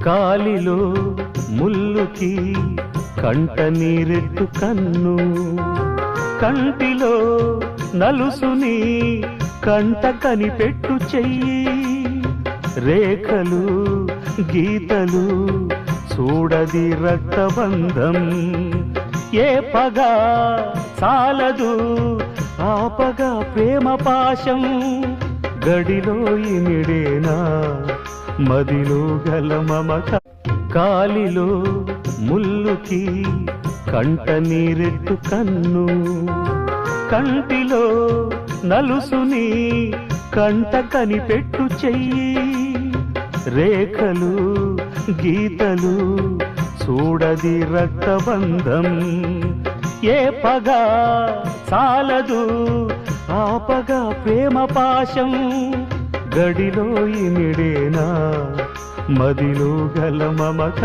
కాలిలో ముల్లుకి కంట నీరెట్టు కన్ను, కంటిలో నలుసుని కంట కనిపెట్టు చెయ్యి, రేఖలు గీతలు చూడది రక్తబంధం, ఏ పగ చాలదు ఆపగా ప్రేమ పాశం, గడిలో ఇమిడేనా మదిలో గల మమత, కాలిలో ముల్లుకి కంట నీరెట్టు కన్ను, కంటిలో నలుసుని కంట కనిపెట్టు చెయ్యి, రేఖలు గీతలు చూడది రక్తబంధం, ఏ పగ చాలదు ఆపగా ప్రేమ పాశం, గడిలో ఇమిడేనా మదిలో గల మమత.